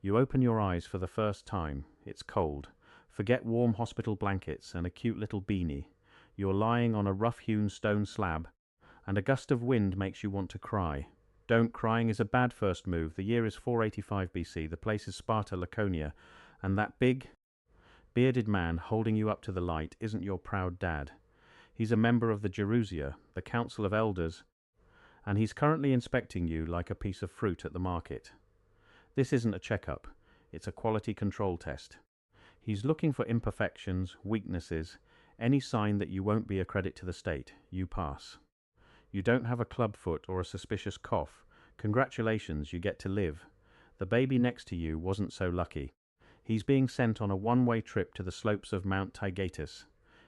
You open your eyes for the first time. It's cold. Forget warm hospital blankets and a cute little beanie. You're lying on a rough-hewn stone slab, and a gust of wind makes you want to cry. Don't. Crying is a bad first move. The year is 485 BC. The place is Sparta, Laconia, and that big, bearded man holding you up to the light isn't your proud dad. He's a member of the Gerousia, the Council of Elders, and he's currently inspecting you like a piece of fruit at the market. This isn't a checkup. It's a quality control test. He's looking for imperfections, weaknesses, any sign that you won't be a credit to the state. You pass. You don't have a club foot or a suspicious cough. Congratulations, you get to live. The baby next to you wasn't so lucky. He's being sent on a one-way trip to the slopes of Mount Taygetus.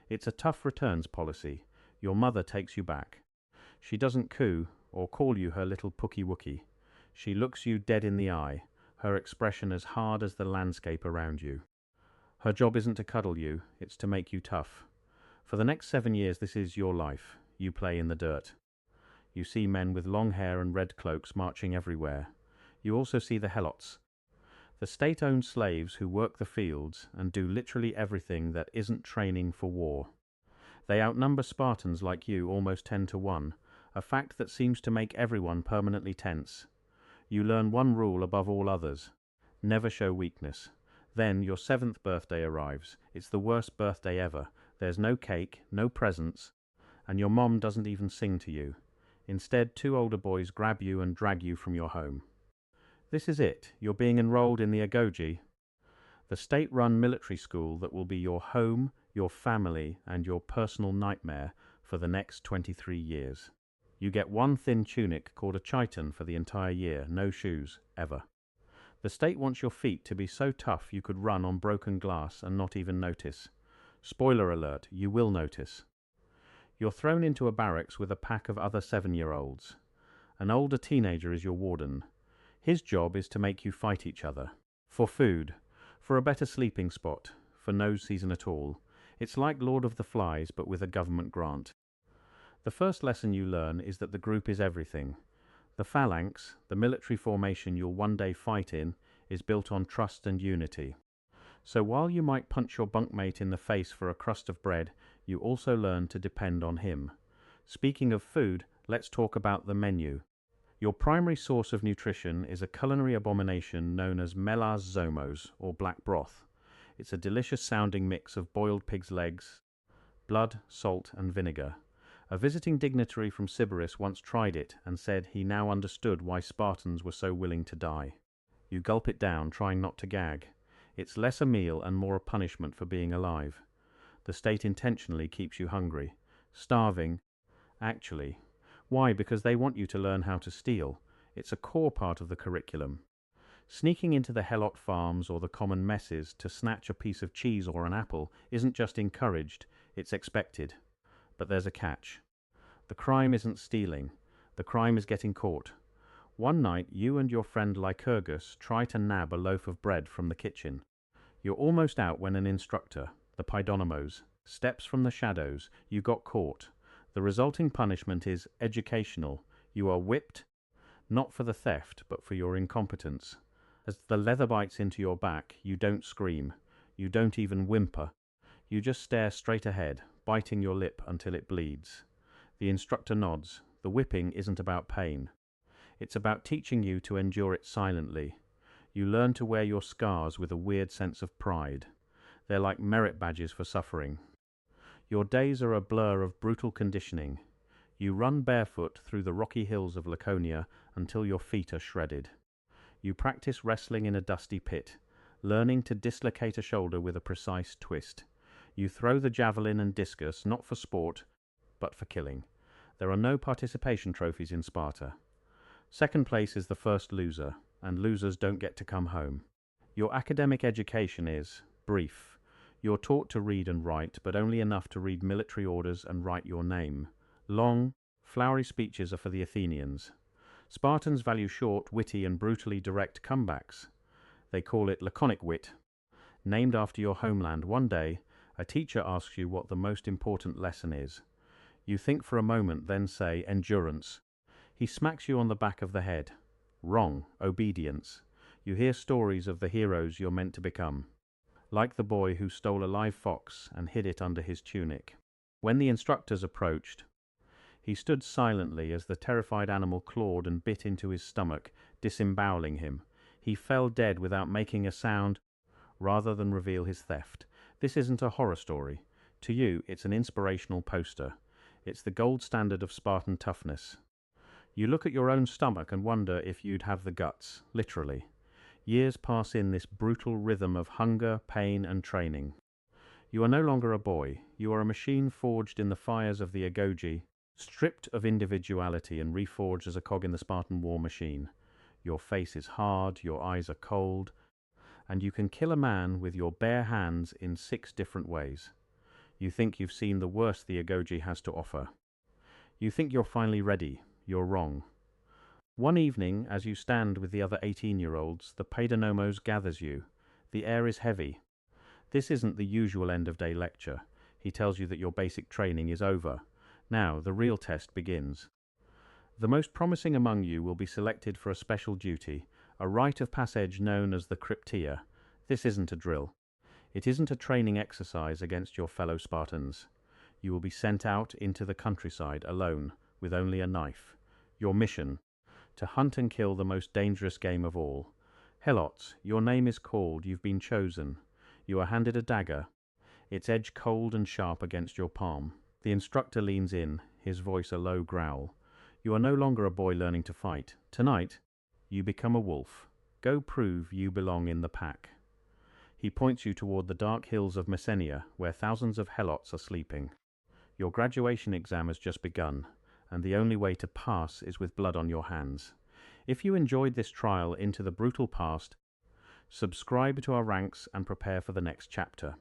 It's a tough returns policy. Your mother takes you back. She doesn't coo or call you her little pookie-wookie. She looks you dead in the eye, her expression as hard as the landscape around you. Her job isn't to cuddle you, it's to make you tough. For the next 7 years this is your life. You play in the dirt. You see men with long hair and red cloaks marching everywhere. You also see the helots, the state-owned slaves who work the fields and do literally everything that isn't training for war. They outnumber Spartans like you almost 10 to 1, a fact that seems to make everyone permanently tense. You learn one rule above all others: never show weakness. Then your 7th birthday arrives. It's the worst birthday ever. There's no cake, no presents, and your mom doesn't even sing to you. Instead, 2 older boys grab you and drag you from your home. This is it. You're being enrolled in the agoge, the state-run military school that will be your home, your family, and your personal nightmare for the next 23 years. You get one thin tunic called a chiton for the entire year, no shoes, ever. The state wants your feet to be so tough you could run on broken glass and not even notice. Spoiler alert, you will notice. You're thrown into a barracks with a pack of other 7-year-olds. An older teenager is your warden. His job is to make you fight each other. For food, for a better sleeping spot, for no season at all. It's like Lord of the Flies, but with a government grant. The first lesson you learn is that the group is everything. The phalanx, the military formation you'll one day fight in, is built on trust and unity. So while you might punch your bunkmate in the face for a crust of bread, you also learn to depend on him. Speaking of food, let's talk about the menu. Your primary source of nutrition is a culinary abomination known as melas zomos, or black broth. It's a delicious-sounding mix of boiled pig's legs, blood, salt, and vinegar. A visiting dignitary from Sybaris once tried it and said he now understood why Spartans were so willing to die. You gulp it down, trying not to gag. It's less a meal and more a punishment for being alive. The state intentionally keeps you hungry. Starving, actually. Why? Because they want you to learn how to steal. It's a core part of the curriculum. Sneaking into the helot farms or the common messes to snatch a piece of cheese or an apple isn't just encouraged, it's expected. But there's a catch. The crime isn't stealing. The crime is getting caught. One night, you and your friend Lycurgus try to nab a loaf of bread from the kitchen. You're almost out when an instructor, the Paidonomos, steps from the shadows. You got caught. The resulting punishment is educational. You are whipped, not for the theft, but for your incompetence. As the leather bites into your back, you don't scream. You don't even whimper. You just stare straight ahead, biting your lip until it bleeds. The instructor nods. The whipping isn't about pain. It's about teaching you to endure it silently. You learn to wear your scars with a weird sense of pride. They're like merit badges for suffering. Your days are a blur of brutal conditioning. You run barefoot through the rocky hills of Laconia until your feet are shredded. You practice wrestling in a dusty pit, learning to dislocate a shoulder with a precise twist. You throw the javelin and discus not for sport, but for killing. There are no participation trophies in Sparta. Second place is the first loser, and losers don't get to come home. Your academic education is brief. You're taught to read and write, but only enough to read military orders and write your name. Long, flowery speeches are for the Athenians. Spartans value short, witty, and brutally direct comebacks. They call it laconic wit. Named after your homeland, one day, a teacher asks you what the most important lesson is. You think for a moment, then say, endurance. He smacks you on the back of the head. Wrong. Obedience. You hear stories of the heroes you're meant to become, like the boy who stole a live fox and hid it under his tunic. When the instructors approached, he stood silently as the terrified animal clawed and bit into his stomach, disemboweling him. He fell dead without making a sound, rather than reveal his theft. This isn't a horror story. To you, it's an inspirational poster. It's the gold standard of Spartan toughness. You look at your own stomach and wonder if you'd have the guts, literally. Years pass in this brutal rhythm of hunger, pain, and training. You are no longer a boy. You are a machine forged in the fires of the agoge, stripped of individuality and reforged as a cog in the Spartan war machine. Your face is hard, your eyes are cold, and you can kill a man with your bare hands in 6 different ways. You think you've seen the worst the agoge has to offer. You think you're finally ready. You're wrong. One evening, as you stand with the other 18-year-olds, the paidonomos gathers you. The air is heavy. This isn't the usual end-of-day lecture. He tells you that your basic training is over. Now, the real test begins. The most promising among you will be selected for a special duty, a rite of passage known as the krypteia. This isn't a drill. It isn't a training exercise against your fellow Spartans. You will be sent out into the countryside alone, with only a knife. Your mission: to hunt and kill the most dangerous game of all. Helots, your name is called, you've been chosen. You are handed a dagger, its edge cold and sharp against your palm. The instructor leans in, his voice a low growl. You are no longer a boy learning to fight. Tonight, you become a wolf. Go prove you belong in the pack. He points you toward the dark hills of Messenia, where thousands of helots are sleeping. Your graduation exam has just begun, and the only way to pass is with blood on your hands. If you enjoyed this trial into the brutal past, subscribe to our ranks and prepare for the next chapter.